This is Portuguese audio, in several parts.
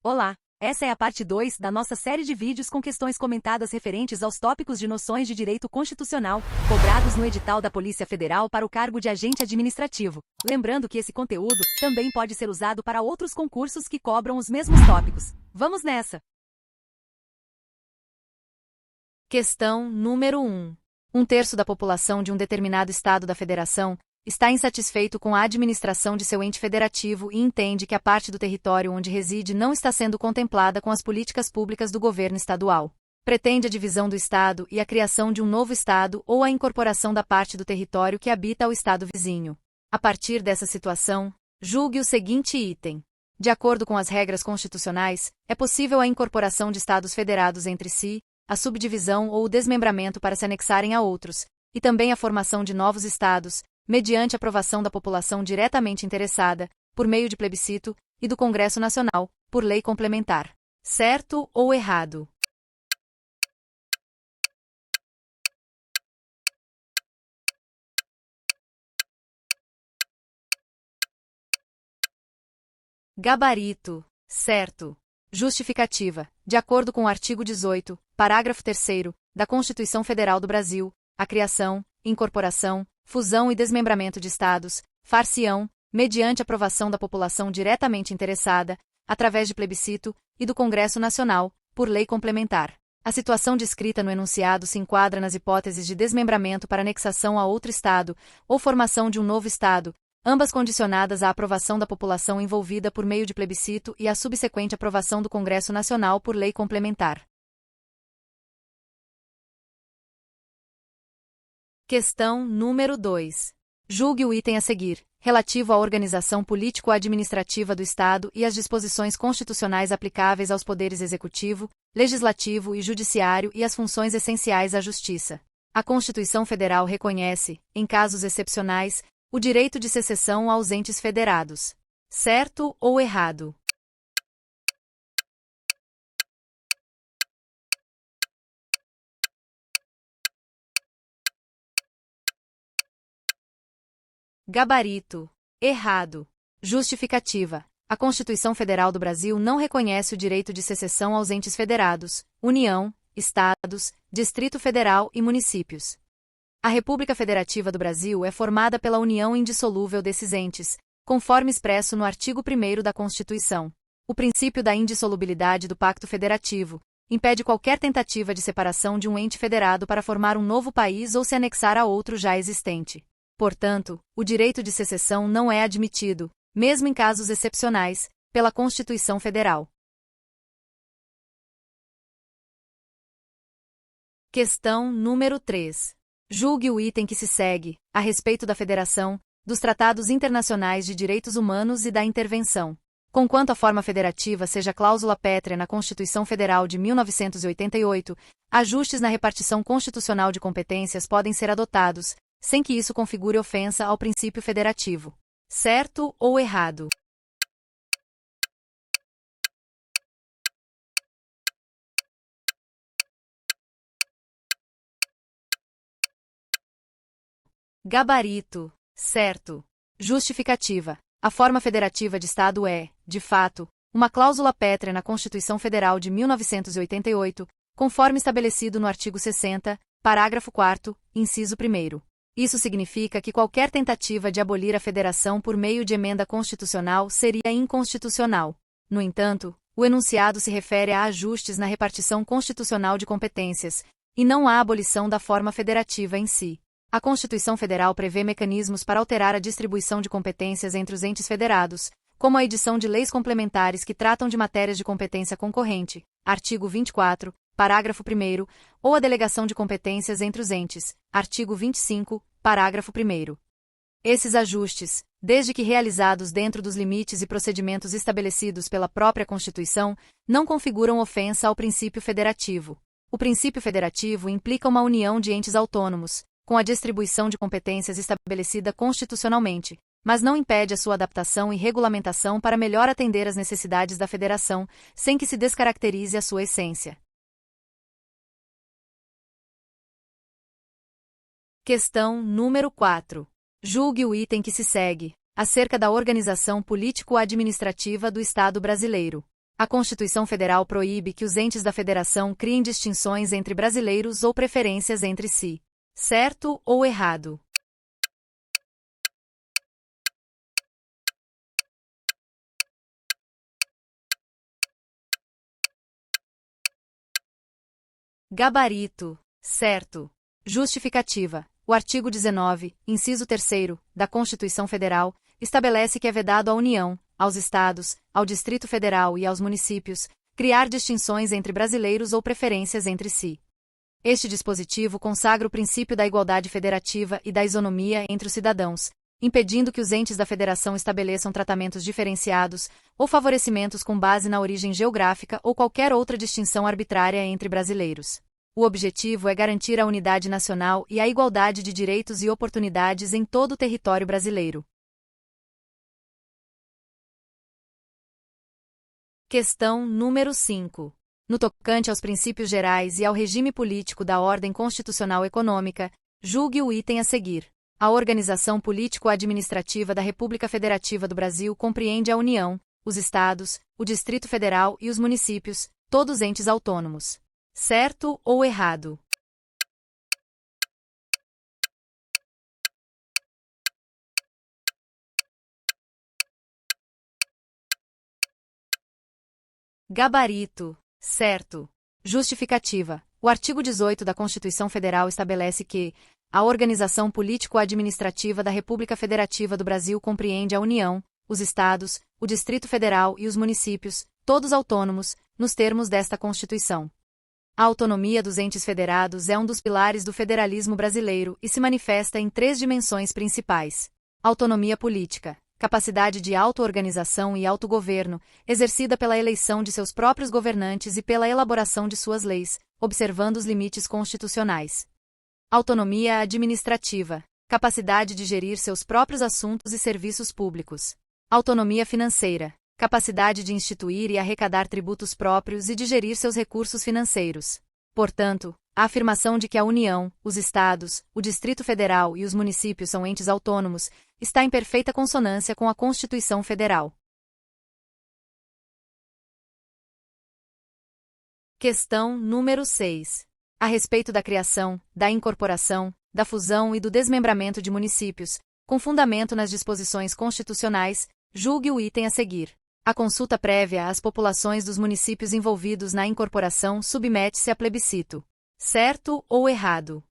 Olá! Essa é a parte 2 da nossa série de vídeos com questões comentadas referentes aos tópicos de noções de direito constitucional, cobrados no edital da Polícia Federal para o cargo de agente administrativo. Lembrando que esse conteúdo também pode ser usado para outros concursos que cobram os mesmos tópicos. Vamos nessa! Questão número 1. Um terço da população de um determinado estado da federação está insatisfeito com a administração de seu ente federativo e entende que a parte do território onde reside não está sendo contemplada com as políticas públicas do governo estadual. Pretende a divisão do estado e a criação de um novo estado ou a incorporação da parte do território que habita ao estado vizinho. A partir dessa situação, julgue o seguinte item. De acordo com as regras constitucionais, é possível a incorporação de estados federados entre si, a subdivisão ou o desmembramento para se anexarem a outros, e também a formação de novos estados, mediante aprovação da população diretamente interessada, por meio de plebiscito, e do Congresso Nacional, por lei complementar. Certo ou errado? Gabarito. Certo. Justificativa. De acordo com o artigo 18, parágrafo 3º, da Constituição Federal do Brasil, a criação, incorporação, fusão e desmembramento de estados, far-se-ão, mediante aprovação da população diretamente interessada, através de plebiscito, e do Congresso Nacional, por lei complementar. A situação descrita no enunciado se enquadra nas hipóteses de desmembramento para anexação a outro estado, ou formação de um novo estado, ambas condicionadas à aprovação da população envolvida por meio de plebiscito e à subsequente aprovação do Congresso Nacional por lei complementar. Questão número 2. Julgue o item a seguir, relativo à organização político-administrativa do Estado e às disposições constitucionais aplicáveis aos poderes executivo, legislativo e judiciário e às funções essenciais à justiça. A Constituição Federal reconhece, em casos excepcionais, o direito de secessão aos entes federados. Certo ou errado? Gabarito. Errado. Justificativa. A Constituição Federal do Brasil não reconhece o direito de secessão aos entes federados, União, Estados, Distrito Federal e municípios. A República Federativa do Brasil é formada pela união indissolúvel desses entes, conforme expresso no artigo 1º da Constituição. O princípio da indissolubilidade do Pacto Federativo impede qualquer tentativa de separação de um ente federado para formar um novo país ou se anexar a outro já existente. Portanto, o direito de secessão não é admitido, mesmo em casos excepcionais, pela Constituição Federal. Questão número 3. Julgue o item que se segue, a respeito da federação, dos tratados internacionais de direitos humanos e da intervenção. Conquanto a forma federativa seja cláusula pétrea na Constituição Federal de 1988, ajustes na repartição constitucional de competências podem ser adotados, sem que isso configure ofensa ao princípio federativo. Certo ou errado? Gabarito. Certo. Justificativa. A forma federativa de Estado é, de fato, uma cláusula pétrea na Constituição Federal de 1988, conforme estabelecido no artigo 60, parágrafo 4º, inciso 1º. Isso significa que qualquer tentativa de abolir a federação por meio de emenda constitucional seria inconstitucional. No entanto, o enunciado se refere a ajustes na repartição constitucional de competências, e não à abolição da forma federativa em si. A Constituição Federal prevê mecanismos para alterar a distribuição de competências entre os entes federados, como a edição de leis complementares que tratam de matérias de competência concorrente, artigo 24, parágrafo 1º, ou a delegação de competências entre os entes, artigo 25, parágrafo 1º. Esses ajustes, desde que realizados dentro dos limites e procedimentos estabelecidos pela própria Constituição, não configuram ofensa ao princípio federativo. O princípio federativo implica uma união de entes autônomos, com a distribuição de competências estabelecida constitucionalmente, mas não impede a sua adaptação e regulamentação para melhor atender às necessidades da federação, sem que se descaracterize a sua essência. Questão número 4. Julgue o item que se segue, acerca da organização político-administrativa do Estado brasileiro. A Constituição Federal proíbe que os entes da federação criem distinções entre brasileiros ou preferências entre si. Certo ou errado? Gabarito. Certo. Justificativa. O artigo 19, inciso 3º, da Constituição Federal, estabelece que é vedado à União, aos Estados, ao Distrito Federal e aos municípios, criar distinções entre brasileiros ou preferências entre si. Este dispositivo consagra o princípio da igualdade federativa e da isonomia entre os cidadãos, impedindo que os entes da federação estabeleçam tratamentos diferenciados ou favorecimentos com base na origem geográfica ou qualquer outra distinção arbitrária entre brasileiros. O objetivo é garantir a unidade nacional e a igualdade de direitos e oportunidades em todo o território brasileiro. Questão número 5. No tocante aos princípios gerais e ao regime político da ordem constitucional econômica, julgue o item a seguir. A organização político-administrativa da República Federativa do Brasil compreende a União, os Estados, o Distrito Federal e os municípios, todos entes autônomos. Certo ou errado? Gabarito. Certo. Justificativa. O artigo 18 da Constituição Federal estabelece que a organização político-administrativa da República Federativa do Brasil compreende a União, os Estados, o Distrito Federal e os municípios, todos autônomos, nos termos desta Constituição. A autonomia dos entes federados é um dos pilares do federalismo brasileiro e se manifesta em 3 dimensões principais: autonomia política, capacidade de auto-organização e autogoverno, exercida pela eleição de seus próprios governantes e pela elaboração de suas leis, observando os limites constitucionais. Autonomia administrativa, capacidade de gerir seus próprios assuntos e serviços públicos. Autonomia financeira, capacidade de instituir e arrecadar tributos próprios e de gerir seus recursos financeiros. Portanto, a afirmação de que a União, os Estados, o Distrito Federal e os municípios são entes autônomos está em perfeita consonância com a Constituição Federal. Questão número 6. A respeito da criação, da incorporação, da fusão e do desmembramento de municípios, com fundamento nas disposições constitucionais, julgue o item a seguir. A consulta prévia às populações dos municípios envolvidos na incorporação submete-se a plebiscito. Certo ou errado?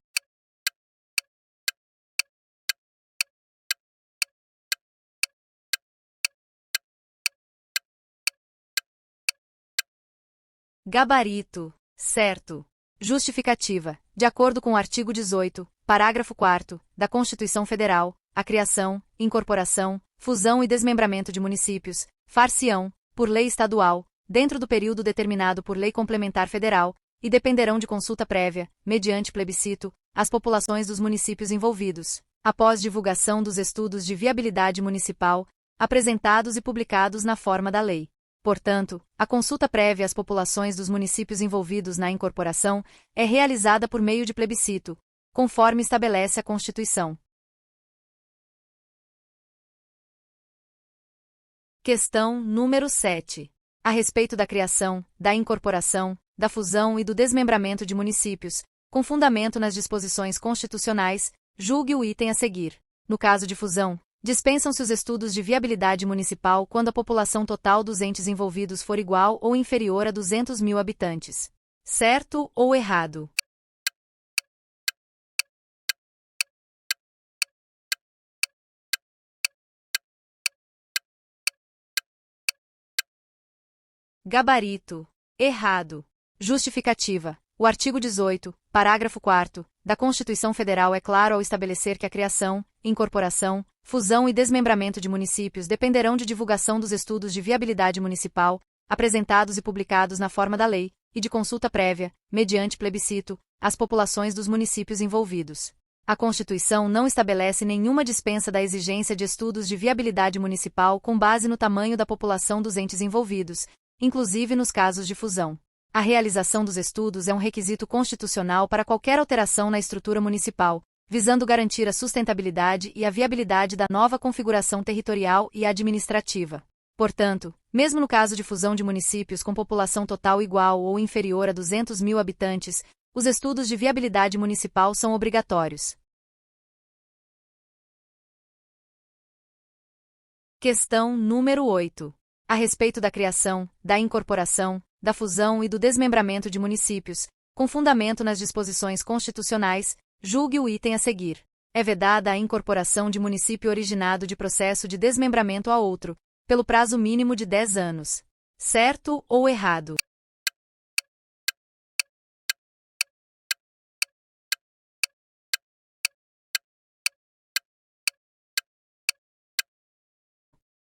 Gabarito. Certo. Justificativa. De acordo com o artigo 18, parágrafo 4º, da Constituição Federal, a criação, incorporação, fusão e desmembramento de municípios far-se-ão, por lei estadual, dentro do período determinado por lei complementar federal, e dependerão de consulta prévia, mediante plebiscito, às populações dos municípios envolvidos, após divulgação dos estudos de viabilidade municipal, apresentados e publicados na forma da lei. Portanto, a consulta prévia às populações dos municípios envolvidos na incorporação é realizada por meio de plebiscito, conforme estabelece a Constituição. Questão número 7. A respeito da criação, da incorporação, da fusão e do desmembramento de municípios, com fundamento nas disposições constitucionais, julgue o item a seguir. No caso de fusão, dispensam-se os estudos de viabilidade municipal quando a população total dos entes envolvidos for igual ou inferior a 200.000 habitantes. Certo ou errado? Gabarito. Errado. Justificativa. O artigo 18, parágrafo 4º, da Constituição Federal é claro ao estabelecer que a criação, incorporação, fusão e desmembramento de municípios dependerão de divulgação dos estudos de viabilidade municipal, apresentados e publicados na forma da lei, e de consulta prévia, mediante plebiscito, às populações dos municípios envolvidos. A Constituição não estabelece nenhuma dispensa da exigência de estudos de viabilidade municipal com base no tamanho da população dos entes envolvidos, inclusive nos casos de fusão. A realização dos estudos é um requisito constitucional para qualquer alteração na estrutura municipal, visando garantir a sustentabilidade e a viabilidade da nova configuração territorial e administrativa. Portanto, mesmo no caso de fusão de municípios com população total igual ou inferior a 200 mil habitantes, os estudos de viabilidade municipal são obrigatórios. Questão número 8. A respeito da criação, da incorporação, da fusão e do desmembramento de municípios, com fundamento nas disposições constitucionais, julgue o item a seguir. É vedada a incorporação de município originado de processo de desmembramento a outro, pelo prazo mínimo de 10 anos. Certo ou errado?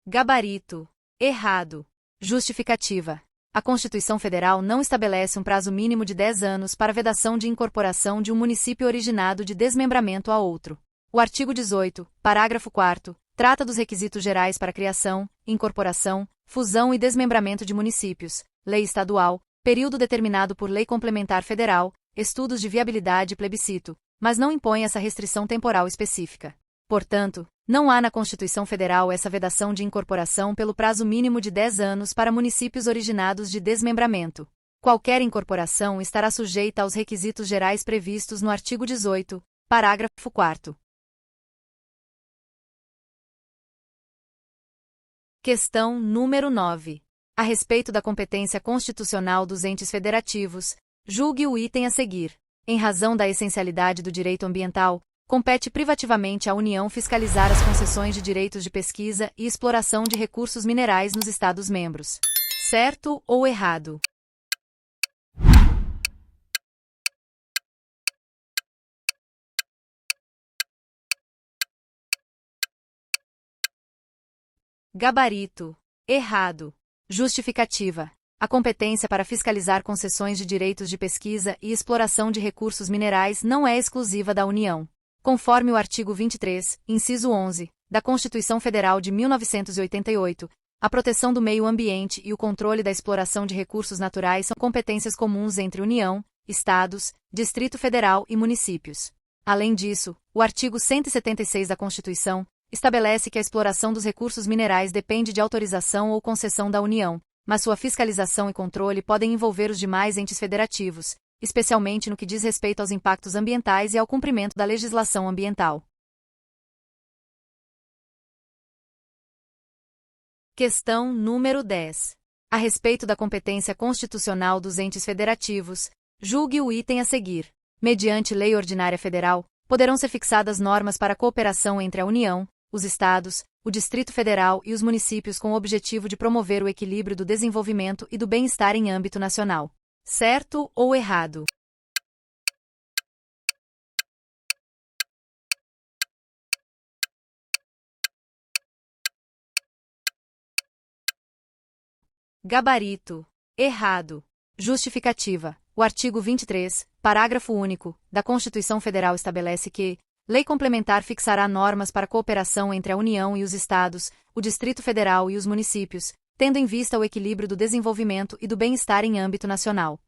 Gabarito. Errado. Justificativa. A Constituição Federal não estabelece um prazo mínimo de 10 anos para vedação de incorporação de um município originado de desmembramento a outro. O artigo 18, parágrafo 4º, trata dos requisitos gerais para criação, incorporação, fusão e desmembramento de municípios, lei estadual, período determinado por lei complementar federal, estudos de viabilidade e plebiscito, mas não impõe essa restrição temporal específica. Portanto, não há na Constituição Federal essa vedação de incorporação pelo prazo mínimo de 10 anos para municípios originados de desmembramento. Qualquer incorporação estará sujeita aos requisitos gerais previstos no artigo 18, parágrafo 4º. Questão número 9. A respeito da competência constitucional dos entes federativos, julgue o item a seguir. Em razão da essencialidade do direito ambiental, compete privativamente à União fiscalizar as concessões de direitos de pesquisa e exploração de recursos minerais nos Estados-membros. Certo ou errado? Gabarito. Errado. Justificativa. A competência para fiscalizar concessões de direitos de pesquisa e exploração de recursos minerais não é exclusiva da União. Conforme o artigo 23, inciso 11, da Constituição Federal de 1988, a proteção do meio ambiente e o controle da exploração de recursos naturais são competências comuns entre União, Estados, Distrito Federal e municípios. Além disso, o artigo 176 da Constituição estabelece que a exploração dos recursos minerais depende de autorização ou concessão da União, mas sua fiscalização e controle podem envolver os demais entes federativos, especialmente no que diz respeito aos impactos ambientais e ao cumprimento da legislação ambiental. Questão número 10. A respeito da competência constitucional dos entes federativos, julgue o item a seguir. Mediante lei ordinária federal, poderão ser fixadas normas para a cooperação entre a União, os Estados, o Distrito Federal e os municípios com o objetivo de promover o equilíbrio do desenvolvimento e do bem-estar em âmbito nacional. Certo ou errado? Gabarito. Errado. Justificativa. O artigo 23, parágrafo único, da Constituição Federal estabelece que lei complementar fixará normas para cooperação entre a União e os Estados, o Distrito Federal e os municípios, tendo em vista o equilíbrio do desenvolvimento e do bem-estar em âmbito nacional.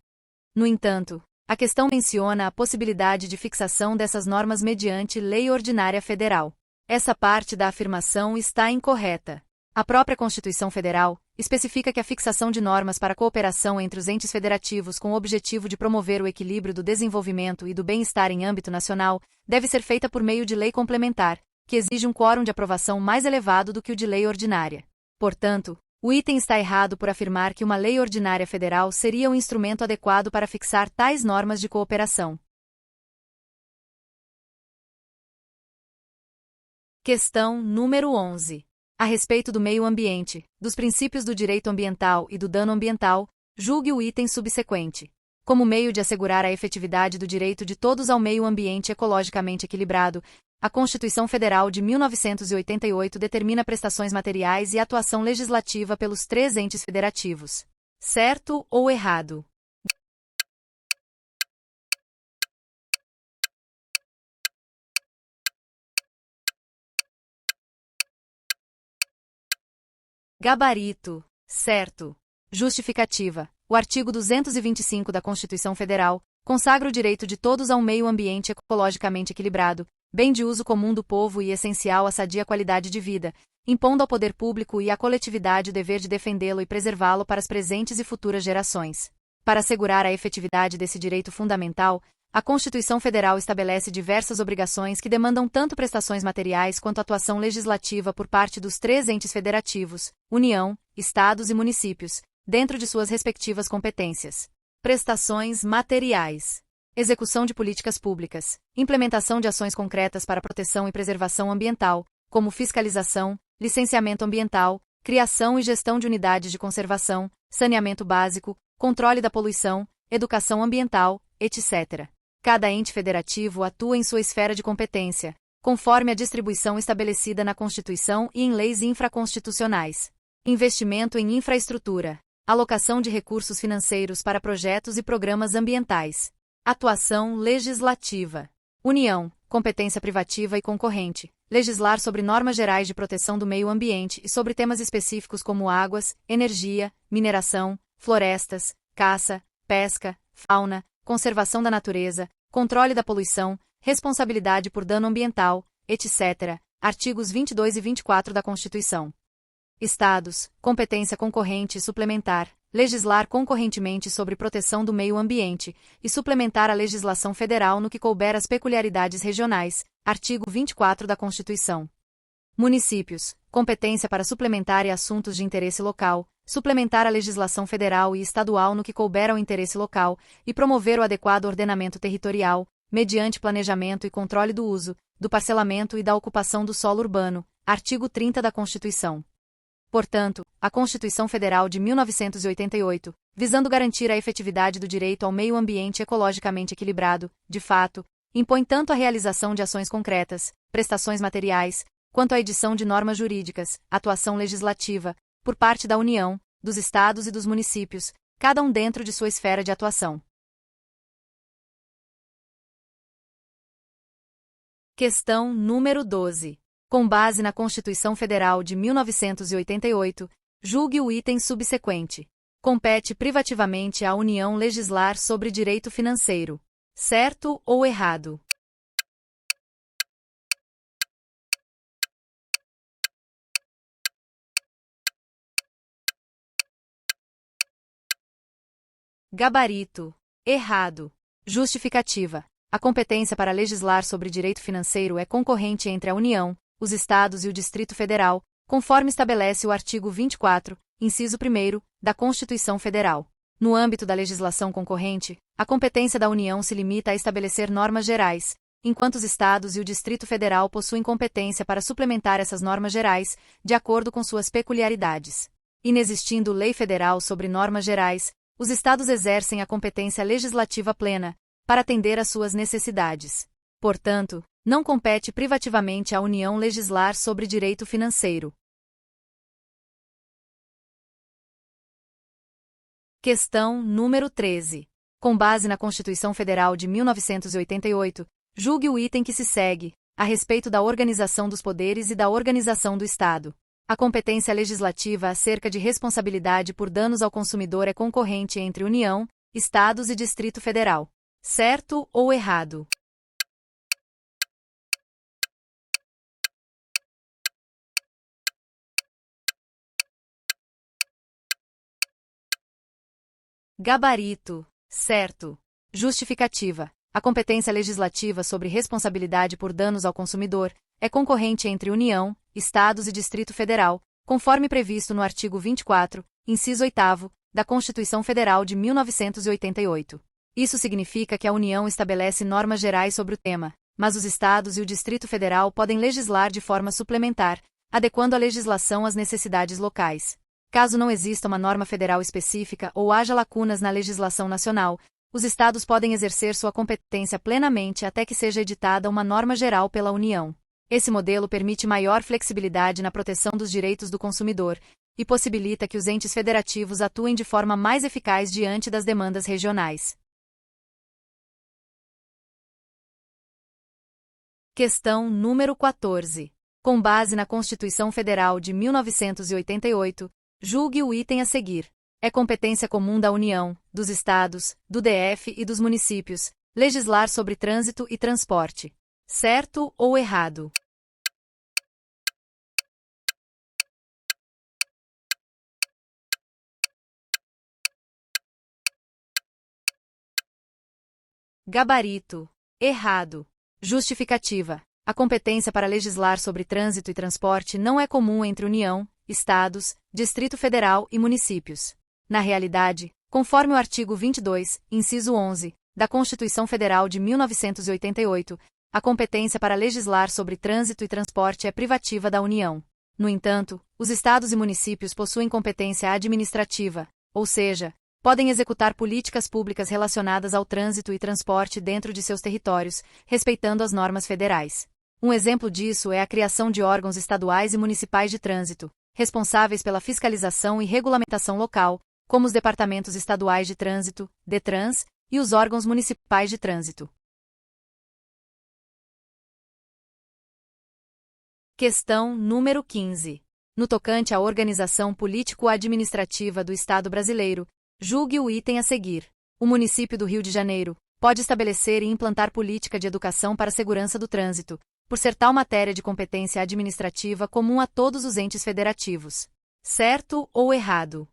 No entanto, a questão menciona a possibilidade de fixação dessas normas mediante lei ordinária federal. Essa parte da afirmação está incorreta. A própria Constituição Federal especifica que a fixação de normas para cooperação entre os entes federativos com o objetivo de promover o equilíbrio do desenvolvimento e do bem-estar em âmbito nacional deve ser feita por meio de lei complementar, que exige um quórum de aprovação mais elevado do que o de lei ordinária. Portanto, o item está errado por afirmar que uma lei ordinária federal seria o instrumento adequado para fixar tais normas de cooperação. Questão número 11. A respeito do meio ambiente, dos princípios do direito ambiental e do dano ambiental, julgue o item subsequente. Como meio de assegurar a efetividade do direito de todos ao meio ambiente ecologicamente equilibrado, a Constituição Federal de 1988 determina prestações materiais e atuação legislativa pelos 3 entes federativos. Certo ou errado? Gabarito. Certo. Justificativa. O artigo 225 da Constituição Federal consagra o direito de todos a um meio ambiente ecologicamente equilibrado, bem de uso comum do povo e essencial à sadia qualidade de vida, impondo ao poder público e à coletividade o dever de defendê-lo e preservá-lo para as presentes e futuras gerações. Para assegurar a efetividade desse direito fundamental, a Constituição Federal estabelece diversas obrigações que demandam tanto prestações materiais quanto atuação legislativa por parte dos três entes federativos, União, Estados e municípios, dentro de suas respectivas competências. Prestações materiais. Execução de políticas públicas, implementação de ações concretas para proteção e preservação ambiental, como fiscalização, licenciamento ambiental, criação e gestão de unidades de conservação, saneamento básico, controle da poluição, educação ambiental, etc. Cada ente federativo atua em sua esfera de competência, conforme a distribuição estabelecida na Constituição e em leis infraconstitucionais. Investimento em infraestrutura. Alocação de recursos financeiros para projetos e programas ambientais. Atuação legislativa. União, competência privativa e concorrente. Legislar sobre normas gerais de proteção do meio ambiente e sobre temas específicos como águas, energia, mineração, florestas, caça, pesca, fauna, conservação da natureza, controle da poluição, responsabilidade por dano ambiental, etc. Artigos 22 e 24 da Constituição. Estados, competência concorrente e suplementar, legislar concorrentemente sobre proteção do meio ambiente e suplementar a legislação federal no que couber às peculiaridades regionais, artigo 24 da Constituição. Municípios, competência para suplementar em assuntos de interesse local, suplementar a legislação federal e estadual no que couber ao interesse local e promover o adequado ordenamento territorial, mediante planejamento e controle do uso, do parcelamento e da ocupação do solo urbano, artigo 30 da Constituição. Portanto, a Constituição Federal de 1988, visando garantir a efetividade do direito ao meio ambiente ecologicamente equilibrado, de fato, impõe tanto a realização de ações concretas, prestações materiais, quanto a edição de normas jurídicas, atuação legislativa, por parte da União, dos Estados e dos municípios, cada um dentro de sua esfera de atuação. Questão número 12. Com base na Constituição Federal de 1988, julgue o item subsequente. Compete privativamente à União legislar sobre direito financeiro. Certo ou errado? Gabarito. Errado. Justificativa. A competência para legislar sobre direito financeiro é concorrente entre a União, os Estados e o Distrito Federal, conforme estabelece o artigo 24, inciso 1, da Constituição Federal. No âmbito da legislação concorrente, a competência da União se limita a estabelecer normas gerais, enquanto os Estados e o Distrito Federal possuem competência para suplementar essas normas gerais, de acordo com suas peculiaridades. Inexistindo lei federal sobre normas gerais, os Estados exercem a competência legislativa plena, para atender às suas necessidades. Portanto, não compete privativamente à União legislar sobre direito financeiro. Questão número 13. Com base na Constituição Federal de 1988, julgue o item que se segue, a respeito da organização dos poderes e da organização do Estado. A competência legislativa acerca de responsabilidade por danos ao consumidor é concorrente entre União, Estados e Distrito Federal. Certo ou errado? Gabarito. Certo. Justificativa. A competência legislativa sobre responsabilidade por danos ao consumidor é concorrente entre União, Estados e Distrito Federal, conforme previsto no artigo 24, inciso 8º, da Constituição Federal de 1988. Isso significa que a União estabelece normas gerais sobre o tema, mas os Estados e o Distrito Federal podem legislar de forma suplementar, adequando a legislação às necessidades locais. Caso não exista uma norma federal específica ou haja lacunas na legislação nacional, os Estados podem exercer sua competência plenamente até que seja editada uma norma geral pela União. Esse modelo permite maior flexibilidade na proteção dos direitos do consumidor e possibilita que os entes federativos atuem de forma mais eficaz diante das demandas regionais. Questão número 14. Com base na Constituição Federal de 1988, julgue o item a seguir. É competência comum da União, dos Estados, do DF e dos municípios, legislar sobre trânsito e transporte. Certo ou errado? Gabarito. Errado. Justificativa. A competência para legislar sobre trânsito e transporte não é comum entre União, Estados, Distrito Federal e municípios. Na realidade, conforme o artigo 22, inciso 11, da Constituição Federal de 1988, a competência para legislar sobre trânsito e transporte é privativa da União. No entanto, os estados e municípios possuem competência administrativa, ou seja, podem executar políticas públicas relacionadas ao trânsito e transporte dentro de seus territórios, respeitando as normas federais. Um exemplo disso é a criação de órgãos estaduais e municipais de trânsito, responsáveis pela fiscalização e regulamentação local, como os departamentos estaduais de trânsito, DETRANS, e os órgãos municipais de trânsito. Questão número 15. No tocante à organização político-administrativa do Estado brasileiro, julgue o item a seguir. O município do Rio de Janeiro pode estabelecer e implantar política de educação para a segurança do trânsito, por ser tal matéria de competência administrativa comum a todos os entes federativos. Certo ou errado?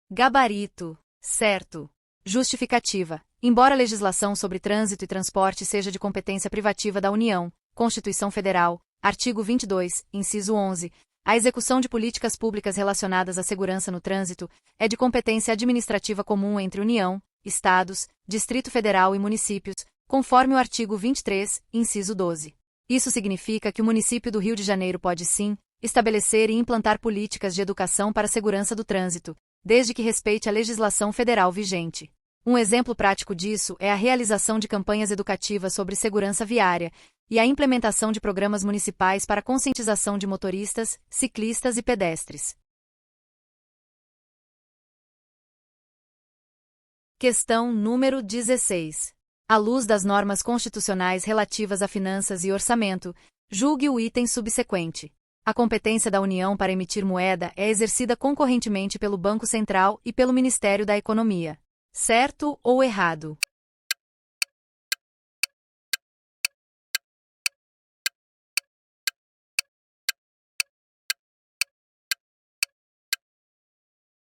Gabarito. Certo. Justificativa. Embora a legislação sobre trânsito e transporte seja de competência privativa da União, Constituição Federal, artigo 22, inciso 11, a execução de políticas públicas relacionadas à segurança no trânsito é de competência administrativa comum entre União, Estados, Distrito Federal e municípios, conforme o artigo 23, inciso 12. Isso significa que o município do Rio de Janeiro pode sim estabelecer e implantar políticas de educação para a segurança do trânsito, desde que respeite a legislação federal vigente. Um exemplo prático disso é a realização de campanhas educativas sobre segurança viária e a implementação de programas municipais para conscientização de motoristas, ciclistas e pedestres. Questão número 16. À luz das normas constitucionais relativas a finanças e orçamento, julgue o item subsequente. A competência da União para emitir moeda é exercida concorrentemente pelo Banco Central e pelo Ministério da Economia. Certo ou errado?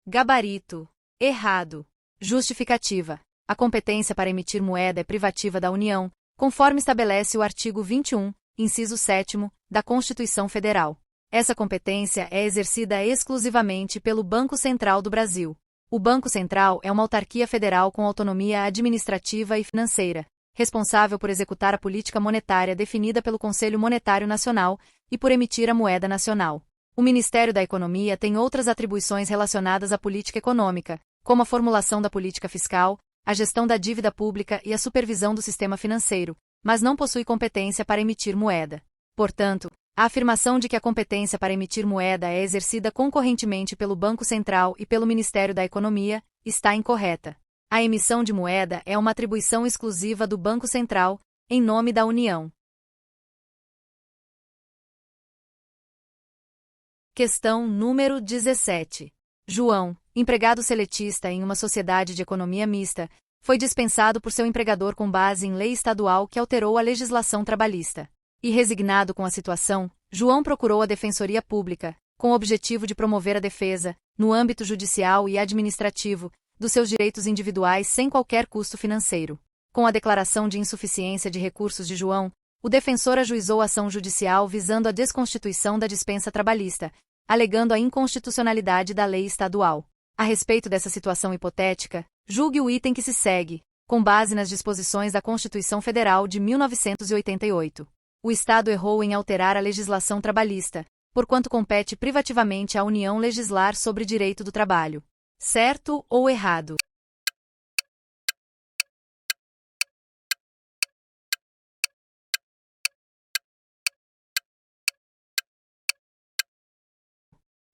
Gabarito. Errado. Justificativa. A competência para emitir moeda é privativa da União, conforme estabelece o artigo 21, inciso 7º, da Constituição Federal. Essa competência é exercida exclusivamente pelo Banco Central do Brasil. O Banco Central é uma autarquia federal com autonomia administrativa e financeira, responsável por executar a política monetária definida pelo Conselho Monetário Nacional e por emitir a moeda nacional. O Ministério da Economia tem outras atribuições relacionadas à política econômica, como a formulação da política fiscal, a gestão da dívida pública e a supervisão do sistema financeiro, mas não possui competência para emitir moeda. Portanto, a afirmação de que a competência para emitir moeda é exercida concorrentemente pelo Banco Central e pelo Ministério da Economia está incorreta. A emissão de moeda é uma atribuição exclusiva do Banco Central, em nome da União. Questão número 17. João, empregado seletista em uma sociedade de economia mista, foi dispensado por seu empregador com base em lei estadual que alterou a legislação trabalhista. E resignado com a situação, João procurou a Defensoria Pública, com o objetivo de promover a defesa, no âmbito judicial e administrativo, dos seus direitos individuais sem qualquer custo financeiro. Com a declaração de insuficiência de recursos de João, o defensor ajuizou a ação judicial visando a desconstituição da dispensa trabalhista, alegando a inconstitucionalidade da lei estadual. A respeito dessa situação hipotética, julgue o item que se segue, com base nas disposições da Constituição Federal de 1988. O Estado errou em alterar a legislação trabalhista, porquanto compete privativamente à União legislar sobre direito do trabalho. Certo ou errado?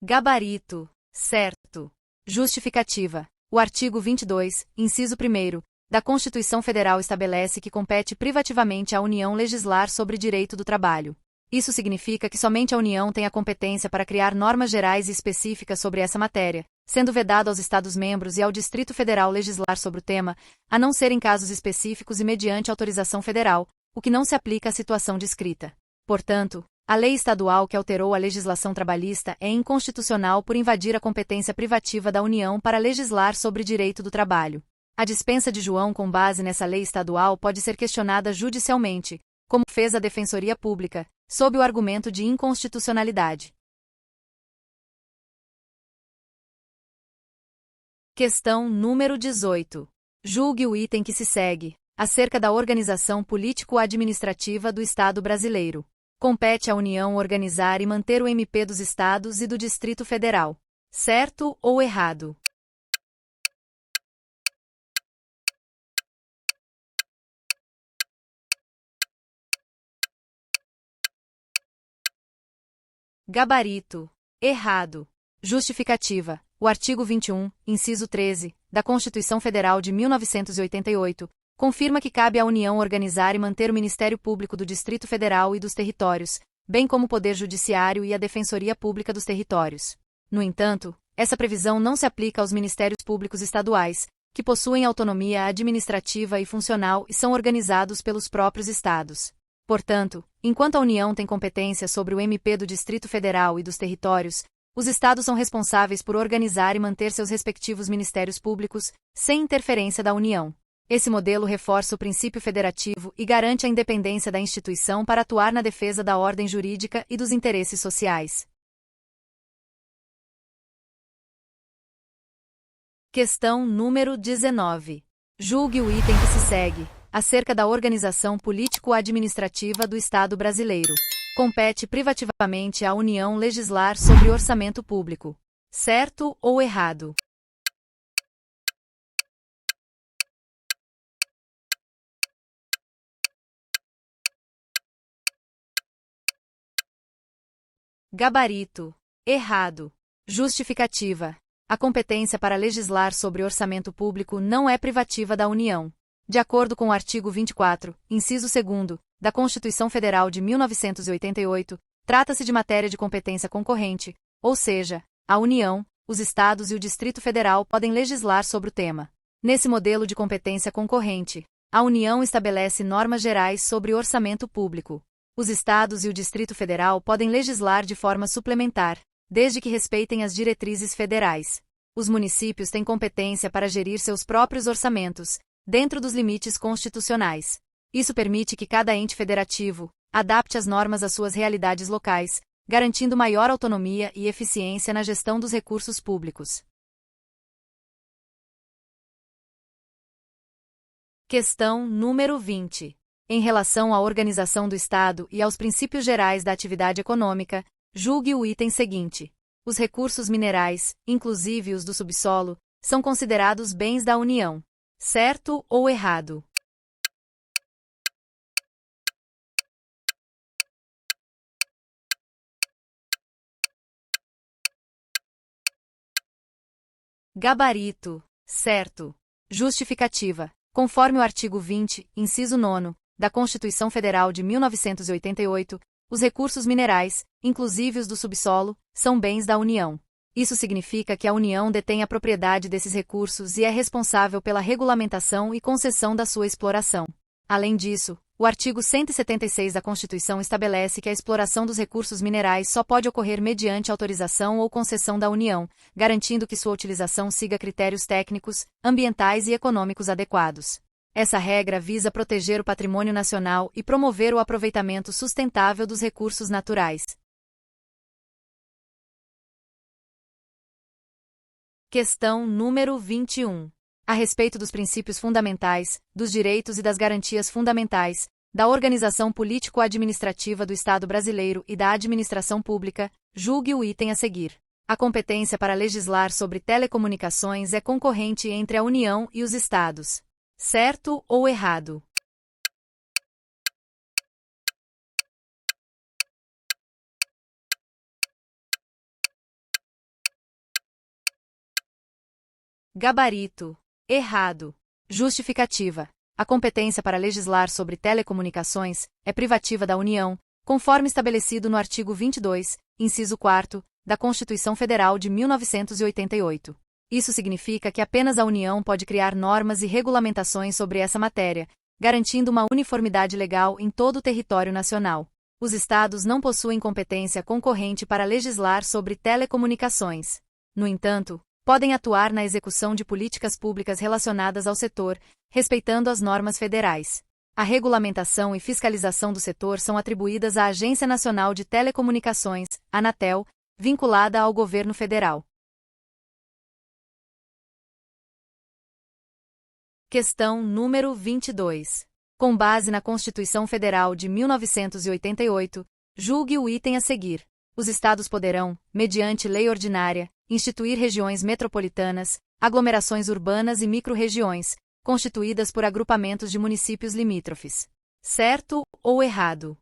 Gabarito. Certo. Justificativa. O artigo 22, inciso 1º, da Constituição Federal estabelece que compete privativamente à União legislar sobre direito do trabalho. Isso significa que somente a União tem a competência para criar normas gerais e específicas sobre essa matéria, sendo vedado aos Estados-membros e ao Distrito Federal legislar sobre o tema, a não ser em casos específicos e mediante autorização federal, o que não se aplica à situação descrita. Portanto, a lei estadual que alterou a legislação trabalhista é inconstitucional por invadir a competência privativa da União para legislar sobre direito do trabalho. A dispensa de João com base nessa lei estadual pode ser questionada judicialmente, como fez a Defensoria Pública, sob o argumento de inconstitucionalidade. Questão número 18. Julgue o item que se segue, acerca da organização político-administrativa do Estado brasileiro. Compete à União organizar e manter o MP dos Estados e do Distrito Federal. Certo ou errado? Gabarito. Errado. Justificativa. O artigo 21, inciso 13, da Constituição Federal de 1988, confirma que cabe à União organizar e manter o Ministério Público do Distrito Federal e dos Territórios, bem como o Poder Judiciário e a Defensoria Pública dos Territórios. No entanto, essa previsão não se aplica aos Ministérios Públicos estaduais, que possuem autonomia administrativa e funcional e são organizados pelos próprios estados. Portanto, enquanto a União tem competência sobre o MP do Distrito Federal e dos Territórios, os estados são responsáveis por organizar e manter seus respectivos ministérios públicos, sem interferência da União. Esse modelo reforça o princípio federativo e garante a independência da instituição para atuar na defesa da ordem jurídica e dos interesses sociais. Questão número 19. Julgue o item que se segue, acerca da organização político-administrativa do Estado brasileiro. Compete privativamente à União legislar sobre orçamento público. Certo ou errado? Gabarito. Errado. Justificativa. A competência para legislar sobre orçamento público não é privativa da União. De acordo com o artigo 24, inciso 2º, da Constituição Federal de 1988, trata-se de matéria de competência concorrente, ou seja, a União, os Estados e o Distrito Federal podem legislar sobre o tema. Nesse modelo de competência concorrente, a União estabelece normas gerais sobre orçamento público. Os Estados e o Distrito Federal podem legislar de forma suplementar, desde que respeitem as diretrizes federais. Os municípios têm competência para gerir seus próprios orçamentos, dentro dos limites constitucionais. Isso permite que cada ente federativo adapte as normas às suas realidades locais, garantindo maior autonomia e eficiência na gestão dos recursos públicos. Questão número 20. Em relação à organização do Estado e aos princípios gerais da atividade econômica, julgue o item seguinte. Os recursos minerais, inclusive os do subsolo, são considerados bens da União. Certo ou errado? Gabarito. Certo. Justificativa. Conforme o artigo 20, inciso 9, da Constituição Federal de 1988, os recursos minerais, inclusive os do subsolo, são bens da União. Isso significa que a União detém a propriedade desses recursos e é responsável pela regulamentação e concessão da sua exploração. Além disso, o artigo 176 da Constituição estabelece que a exploração dos recursos minerais só pode ocorrer mediante autorização ou concessão da União, garantindo que sua utilização siga critérios técnicos, ambientais e econômicos adequados. Essa regra visa proteger o patrimônio nacional e promover o aproveitamento sustentável dos recursos naturais. Questão número 21. A respeito dos princípios fundamentais, dos direitos e das garantias fundamentais, da organização político-administrativa do Estado brasileiro e da administração pública, julgue o item a seguir. A competência para legislar sobre telecomunicações é concorrente entre a União e os Estados. Certo ou errado? Gabarito. Errado. Justificativa. A competência para legislar sobre telecomunicações é privativa da União, conforme estabelecido no artigo 22, inciso 4, da Constituição Federal de 1988. Isso significa que apenas a União pode criar normas e regulamentações sobre essa matéria, garantindo uma uniformidade legal em todo o território nacional. Os Estados não possuem competência concorrente para legislar sobre telecomunicações. No entanto, podem atuar na execução de políticas públicas relacionadas ao setor, respeitando as normas federais. A regulamentação e fiscalização do setor são atribuídas à Agência Nacional de Telecomunicações, Anatel, vinculada ao governo federal. Questão número 22. Com base na Constituição Federal de 1988, julgue o item a seguir. Os Estados poderão, mediante lei ordinária, instituir regiões metropolitanas, aglomerações urbanas e micro-regiões, constituídas por agrupamentos de municípios limítrofes. Certo ou errado?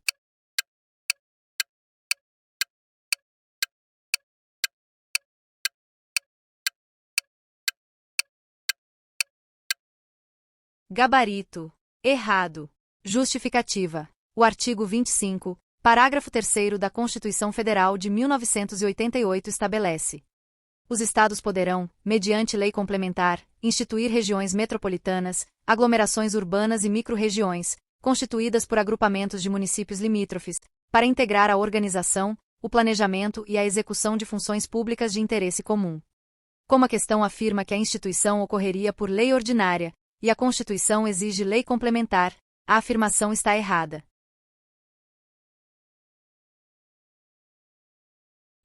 Gabarito. Errado. Justificativa. O artigo 25, parágrafo 3º da Constituição Federal de 1988 estabelece: os Estados poderão, mediante lei complementar, instituir regiões metropolitanas, aglomerações urbanas e micro-regiões, constituídas por agrupamentos de municípios limítrofes, para integrar a organização, o planejamento e a execução de funções públicas de interesse comum. Como a questão afirma que a instituição ocorreria por lei ordinária, e a Constituição exige lei complementar, a afirmação está errada.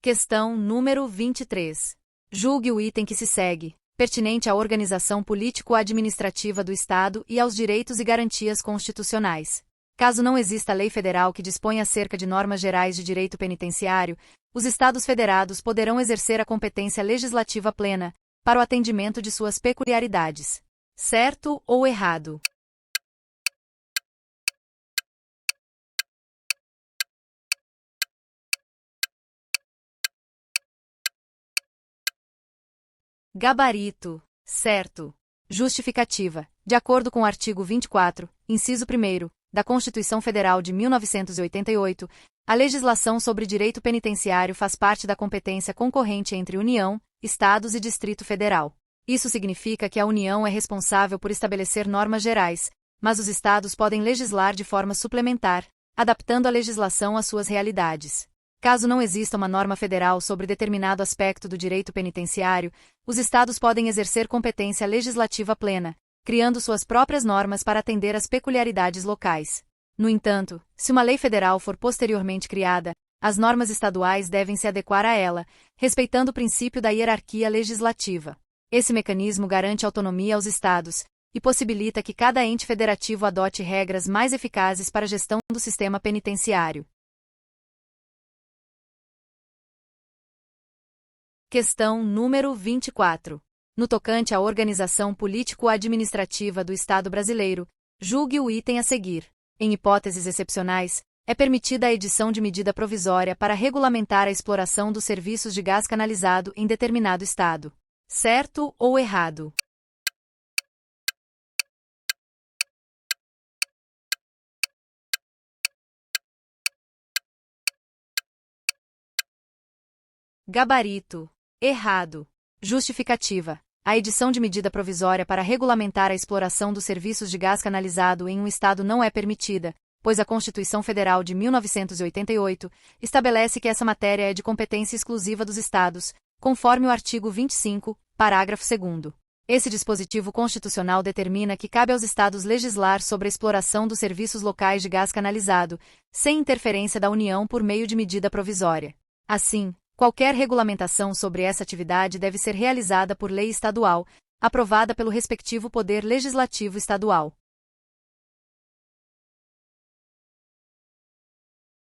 Questão número 23. Julgue o item que se segue, pertinente à organização político-administrativa do Estado e aos direitos e garantias constitucionais. Caso não exista lei federal que disponha acerca de normas gerais de direito penitenciário, os Estados federados poderão exercer a competência legislativa plena, para o atendimento de suas peculiaridades. Certo ou errado? Gabarito. Certo. Justificativa. De acordo com o artigo 24, inciso 1º, da Constituição Federal de 1988, a legislação sobre direito penitenciário faz parte da competência concorrente entre União, Estados e Distrito Federal. Isso significa que a União é responsável por estabelecer normas gerais, mas os Estados podem legislar de forma suplementar, adaptando a legislação às suas realidades. Caso não exista uma norma federal sobre determinado aspecto do direito penitenciário, os Estados podem exercer competência legislativa plena, criando suas próprias normas para atender às peculiaridades locais. No entanto, se uma lei federal for posteriormente criada, as normas estaduais devem se adequar a ela, respeitando o princípio da hierarquia legislativa. Esse mecanismo garante autonomia aos Estados e possibilita que cada ente federativo adote regras mais eficazes para a gestão do sistema penitenciário. Questão número 24. No tocante à organização político-administrativa do Estado brasileiro, julgue o item a seguir. Em hipóteses excepcionais, é permitida a edição de medida provisória para regulamentar a exploração dos serviços de gás canalizado em determinado Estado. Certo ou errado? Gabarito. Errado. Justificativa. A edição de medida provisória para regulamentar a exploração dos serviços de gás canalizado em um Estado não é permitida, pois a Constituição Federal de 1988 estabelece que essa matéria é de competência exclusiva dos Estados, conforme o artigo 25, parágrafo 2º. Esse dispositivo constitucional determina que cabe aos Estados legislar sobre a exploração dos serviços locais de gás canalizado, sem interferência da União por meio de medida provisória. Assim, qualquer regulamentação sobre essa atividade deve ser realizada por lei estadual, aprovada pelo respectivo Poder Legislativo Estadual.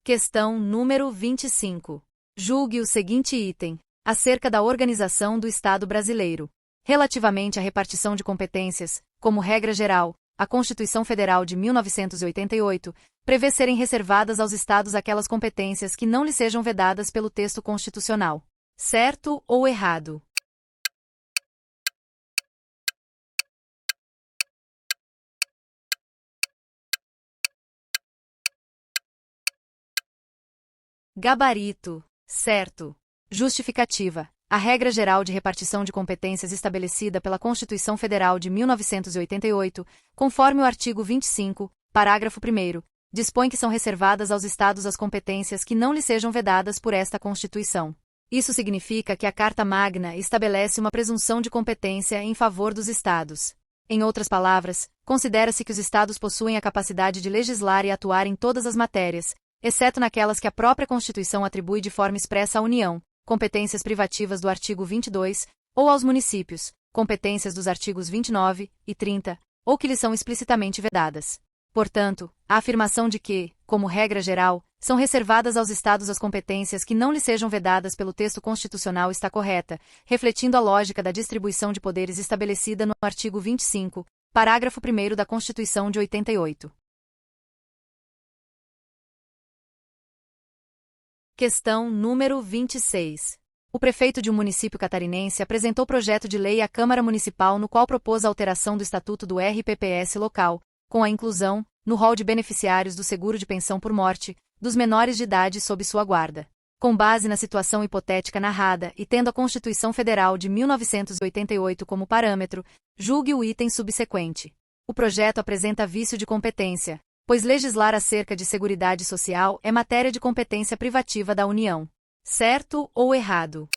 Questão número 25. Julgue o seguinte item, acerca da organização do Estado brasileiro. Relativamente à repartição de competências, como regra geral, a Constituição Federal de 1988 prevê serem reservadas aos Estados aquelas competências que não lhes sejam vedadas pelo texto constitucional. Certo ou errado? Gabarito. Certo. Justificativa. A regra geral de repartição de competências estabelecida pela Constituição Federal de 1988, conforme o artigo 25, parágrafo 1º, dispõe que são reservadas aos Estados as competências que não lhes sejam vedadas por esta Constituição. Isso significa que a Carta Magna estabelece uma presunção de competência em favor dos Estados. Em outras palavras, considera-se que os Estados possuem a capacidade de legislar e atuar em todas as matérias, exceto naquelas que a própria Constituição atribui de forma expressa à União, competências privativas do artigo 22, ou aos municípios, competências dos artigos 29 e 30, ou que lhes são explicitamente vedadas. Portanto, a afirmação de que, como regra geral, são reservadas aos Estados as competências que não lhes sejam vedadas pelo texto constitucional está correta, refletindo a lógica da distribuição de poderes estabelecida no artigo 25, parágrafo 1º da Constituição de 88. Questão número 26. O prefeito de um município catarinense apresentou projeto de lei à Câmara Municipal no qual propôs a alteração do Estatuto do RPPS local, com a inclusão, no rol de beneficiários do seguro de pensão por morte, dos menores de idade sob sua guarda. Com base na situação hipotética narrada e tendo a Constituição Federal de 1988 como parâmetro, julgue o item subsequente. O projeto apresenta vício de competência, pois legislar acerca de seguridade social é matéria de competência privativa da União. Certo ou errado?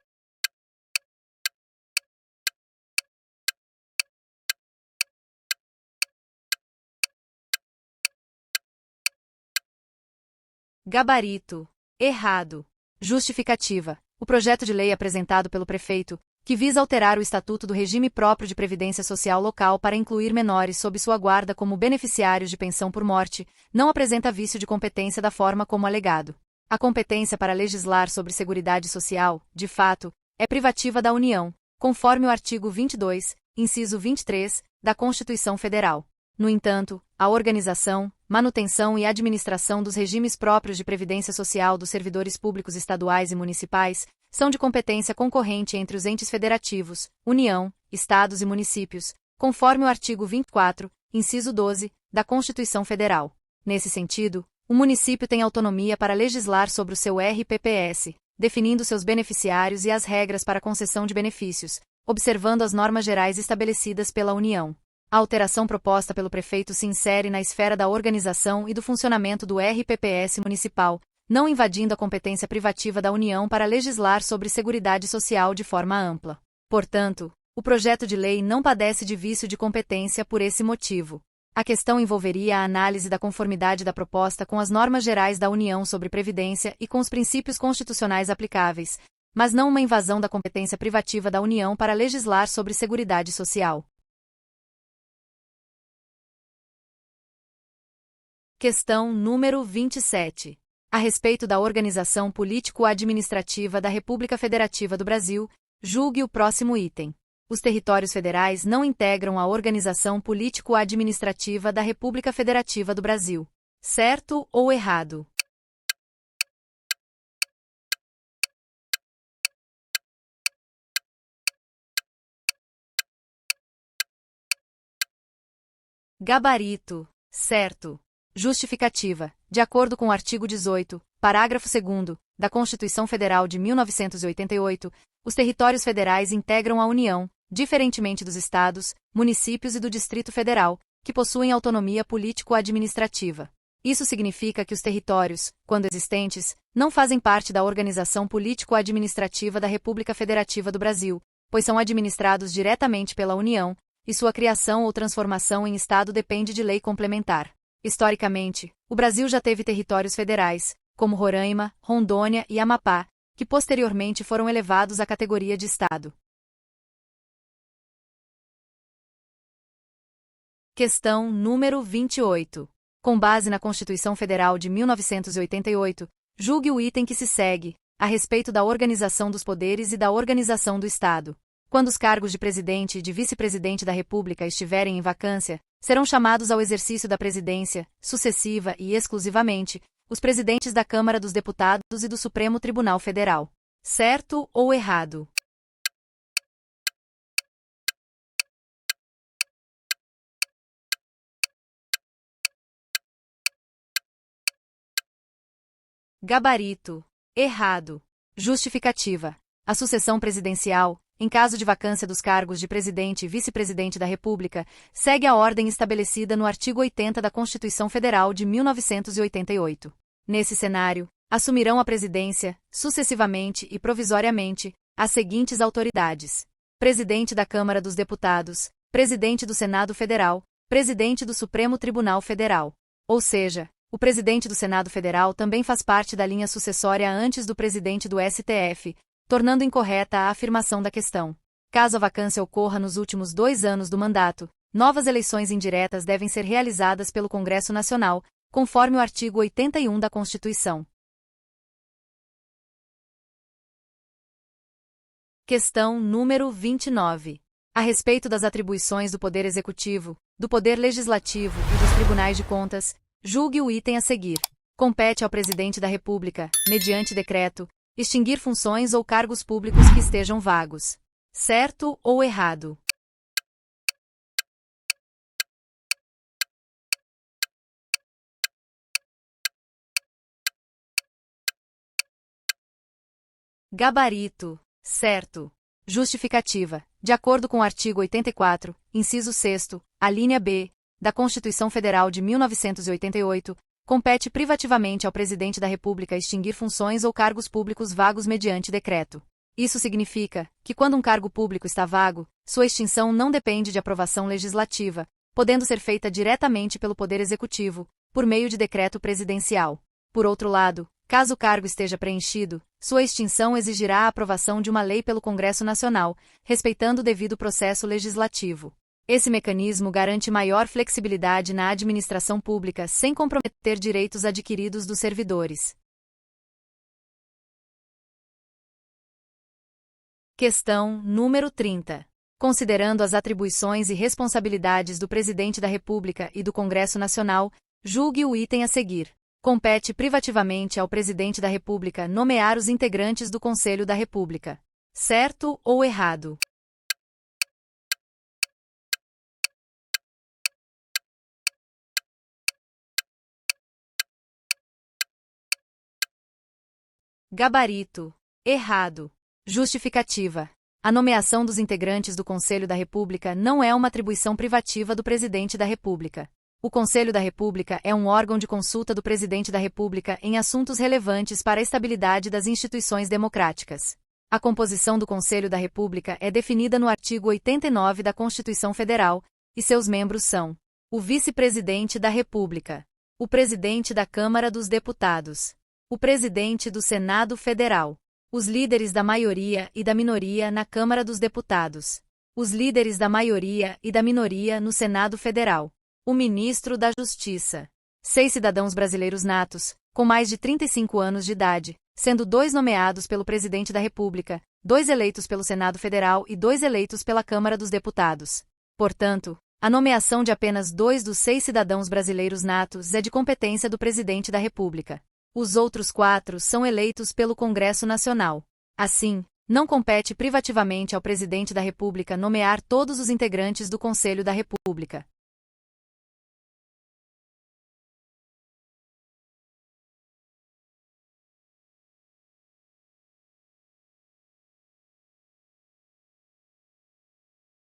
Gabarito. Errado. Justificativa. O projeto de lei apresentado pelo prefeito, que visa alterar o Estatuto do Regime Próprio de Previdência Social Local para incluir menores sob sua guarda como beneficiários de pensão por morte, não apresenta vício de competência da forma como alegado. A competência para legislar sobre seguridade social, de fato, é privativa da União, conforme o artigo 22, inciso 23, da Constituição Federal. No entanto, a organização, manutenção e administração dos regimes próprios de previdência social dos servidores públicos estaduais e municipais são de competência concorrente entre os entes federativos, União, Estados e municípios, conforme o artigo 24, inciso 12, da Constituição Federal. Nesse sentido, o município tem autonomia para legislar sobre o seu RPPS, definindo seus beneficiários e as regras para concessão de benefícios, observando as normas gerais estabelecidas pela União. A alteração proposta pelo prefeito se insere na esfera da organização e do funcionamento do RPPS municipal, não invadindo a competência privativa da União para legislar sobre seguridade social de forma ampla. Portanto, o projeto de lei não padece de vício de competência por esse motivo. A questão envolveria a análise da conformidade da proposta com as normas gerais da União sobre previdência e com os princípios constitucionais aplicáveis, mas não uma invasão da competência privativa da União para legislar sobre seguridade social. Questão número 27. A respeito da organização político-administrativa da República Federativa do Brasil, julgue o próximo item. Os territórios federais não integram a organização político-administrativa da República Federativa do Brasil. Certo ou errado? Gabarito. Certo. Justificativa. De acordo com o artigo 18, parágrafo 2º, da Constituição Federal de 1988, os territórios federais integram a União, diferentemente dos estados, municípios e do Distrito Federal, que possuem autonomia político-administrativa. Isso significa que os territórios, quando existentes, não fazem parte da organização político-administrativa da República Federativa do Brasil, pois são administrados diretamente pela União, e sua criação ou transformação em estado depende de lei complementar. Historicamente, o Brasil já teve territórios federais, como Roraima, Rondônia e Amapá, que posteriormente foram elevados à categoria de estado. Questão número 28. Com base na Constituição Federal de 1988, julgue o item que se segue, a respeito da organização dos poderes e da organização do Estado. Quando os cargos de presidente e de vice-presidente da República estiverem em vacância, serão chamados ao exercício da presidência, sucessiva e exclusivamente, os presidentes da Câmara dos Deputados e do Supremo Tribunal Federal. Certo ou errado? Gabarito. errado. Justificativa. A sucessão presidencial, em caso de vacância dos cargos de presidente e vice-presidente da República, segue a ordem estabelecida no artigo 80 da Constituição Federal de 1988. Nesse cenário, assumirão a presidência, sucessivamente e provisoriamente, as seguintes autoridades: presidente da Câmara dos Deputados, presidente do Senado Federal, presidente do Supremo Tribunal Federal. Ou seja, o presidente do Senado Federal também faz parte da linha sucessória antes do presidente do STF, tornando incorreta a afirmação da questão. Caso a vacância ocorra nos últimos 2 anos do mandato, novas eleições indiretas devem ser realizadas pelo Congresso Nacional, conforme o artigo 81 da Constituição. Questão número 29. A respeito das atribuições do Poder Executivo, do Poder Legislativo e dos Tribunais de Contas, julgue o item a seguir. Compete ao Presidente da República, mediante decreto, extinguir funções ou cargos públicos que estejam vagos. Certo ou errado? Gabarito. Certo. Justificativa. De acordo com o artigo 84, inciso 6º, a linha B, da Constituição Federal de 1988, compete privativamente ao Presidente da República extinguir funções ou cargos públicos vagos mediante decreto. Isso significa que, quando um cargo público está vago, sua extinção não depende de aprovação legislativa, podendo ser feita diretamente pelo Poder Executivo, por meio de decreto presidencial. Por outro lado, caso o cargo esteja preenchido, sua extinção exigirá a aprovação de uma lei pelo Congresso Nacional, respeitando o devido processo legislativo. Esse mecanismo garante maior flexibilidade na administração pública sem comprometer direitos adquiridos dos servidores. Questão número 30. Considerando as atribuições e responsabilidades do Presidente da República e do Congresso Nacional, julgue o item a seguir. Compete privativamente ao Presidente da República nomear os integrantes do Conselho da República. Certo ou errado? Gabarito. Errado. Justificativa. A nomeação dos integrantes do Conselho da República não é uma atribuição privativa do Presidente da República. O Conselho da República é um órgão de consulta do Presidente da República em assuntos relevantes para a estabilidade das instituições democráticas. A composição do Conselho da República é definida no artigo 89 da Constituição Federal, e seus membros são: o Vice-Presidente da República, o Presidente da Câmara dos Deputados, o Presidente do Senado Federal, os líderes da maioria e da minoria na Câmara dos Deputados, os líderes da maioria e da minoria no Senado Federal, o Ministro da Justiça. 6 cidadãos brasileiros natos, com mais de 35 anos de idade, sendo 2 nomeados pelo Presidente da República, 2 eleitos pelo Senado Federal e 2 eleitos pela Câmara dos Deputados. Portanto, a nomeação de apenas 2 dos 6 cidadãos brasileiros natos é de competência do Presidente da República. Os outros 4 são eleitos pelo Congresso Nacional. Assim, não compete privativamente ao Presidente da República nomear todos os integrantes do Conselho da República.